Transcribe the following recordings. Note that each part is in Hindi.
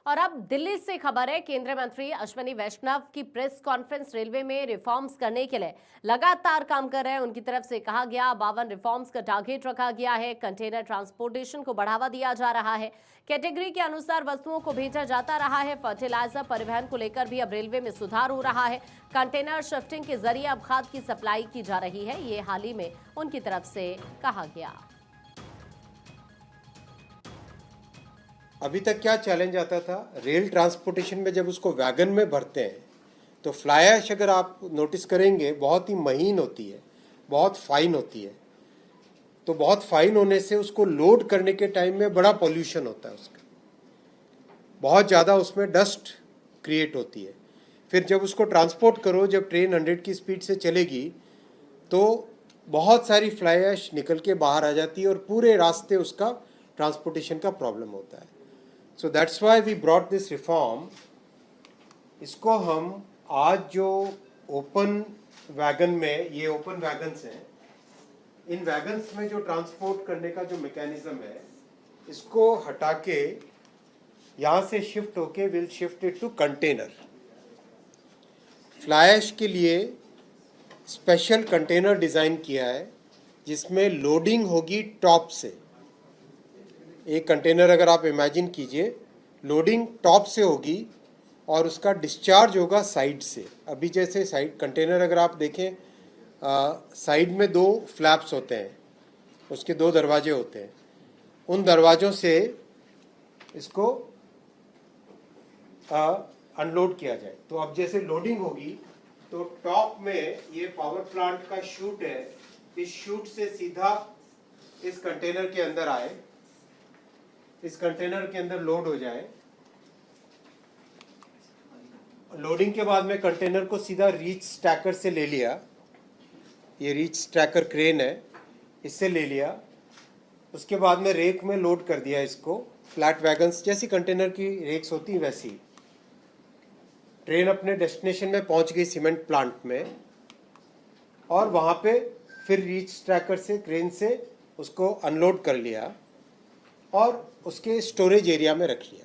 और अब दिल्ली से खबर है। केंद्रीय मंत्री अश्विनी वैष्णव की प्रेस कॉन्फ्रेंस रेलवे में रिफॉर्म्स करने के लिए लगातार काम कर रहे हैं। उनकी तरफ से कहा गया 52 रिफॉर्म्स का टारगेट रखा गया है। कंटेनर ट्रांसपोर्टेशन को बढ़ावा दिया जा रहा है। कैटेगरी के अनुसार वस्तुओं को भेजा जाता रहा है। फर्टिलाइजर परिवहन को लेकर भी अब रेलवे में सुधार हो रहा है। कंटेनर शिफ्टिंग के जरिए अब खाद की सप्लाई की जा रही है। ये हाल ही में उनकी तरफ से कहा गया। अभी तक क्या चैलेंज आता था, रेल ट्रांसपोर्टेशन में जब उसको वैगन में भरते हैं तो फ्लाई ऐश अगर आप नोटिस करेंगे बहुत ही महीन होती है, बहुत फाइन होती है। तो बहुत फाइन होने से उसको लोड करने के टाइम में बड़ा पॉल्यूशन होता है, उसका बहुत ज़्यादा उसमें डस्ट क्रिएट होती है। फिर जब उसको ट्रांसपोर्ट करो, जब ट्रेन 100 की स्पीड से चलेगी तो बहुत सारी फ्लाई ऐश निकल के बाहर आ जाती है और पूरे रास्ते उसका ट्रांसपोर्टेशन का प्रॉब्लम होता है। So that's why we brought this reform. इसको हम आज जो ओपन वैगन में, ये ओपन वैगन्स हैं, इन वैगन्स में जो ट्रांसपोर्ट करने का जो मैकेनिज्म है, इसको हटा के यहाँ से शिफ्ट होके will shift it to container. Fly ash के लिए स्पेशल कंटेनर डिज़ाइन किया है जिसमें लोडिंग होगी टॉप से। एक कंटेनर अगर आप इमेजिन कीजिए, लोडिंग टॉप से होगी और उसका डिस्चार्ज होगा साइड से। अभी जैसे साइड कंटेनर अगर आप देखें, साइड में 2 फ्लैप्स होते हैं, उसके 2 दरवाजे होते हैं, उन दरवाजों से इसको अनलोड किया जाए। तो अब जैसे लोडिंग होगी तो टॉप में ये पावर प्लांट का शूट है, इस शूट से सीधा इस कंटेनर के अंदर आए, इस कंटेनर के अंदर लोड हो जाए। लोडिंग के बाद में कंटेनर को सीधा रीच स्टैकर से ले लिया, ये रीच स्टैकर क्रेन है, इससे ले लिया। उसके बाद में रेक में लोड कर दिया इसको। फ्लैट वैगन्स जैसी कंटेनर की रेक्स होती वैसी। ट्रेन अपने डेस्टिनेशन में पहुंच गई सीमेंट प्लांट में, और वहाँ पे फिर रीच स्टैकर से, क्रेन से उसको अनलोड कर लिया और उसके स्टोरेज एरिया में रख लिया।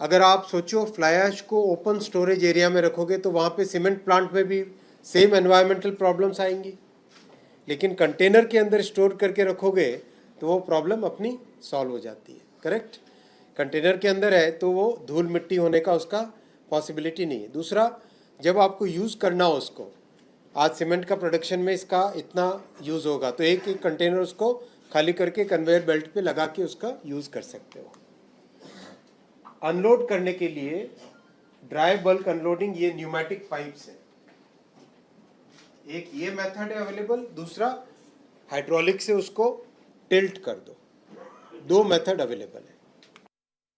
अगर आप सोचो फ्लाई ऐश को ओपन स्टोरेज एरिया में रखोगे तो वहाँ पे सीमेंट प्लांट में भी सेम एनवायरमेंटल प्रॉब्लम्स आएंगी, लेकिन कंटेनर के अंदर स्टोर करके रखोगे तो वो प्रॉब्लम अपनी सॉल्व हो जाती है। करेक्ट, कंटेनर के अंदर है तो वो धूल मिट्टी होने का उसका पॉसिबिलिटी नहीं है। दूसरा, जब आपको यूज़ करना हो उसको, आज सीमेंट का प्रोडक्शन में इसका इतना यूज़ होगा तो एक एक कंटेनर उसको खाली करके कन्वेयर बेल्ट पे लगा के उसका यूज़ कर सकते हो। अनलोड करने के लिए ड्राई बल्क अनलोडिंग, ये न्यूमेटिक पाइप्स है, एक ये मेथड है अवेलेबल, दूसरा हाइड्रोलिक से उसको टिल्ट कर दो। 2 मेथड अवेलेबल है।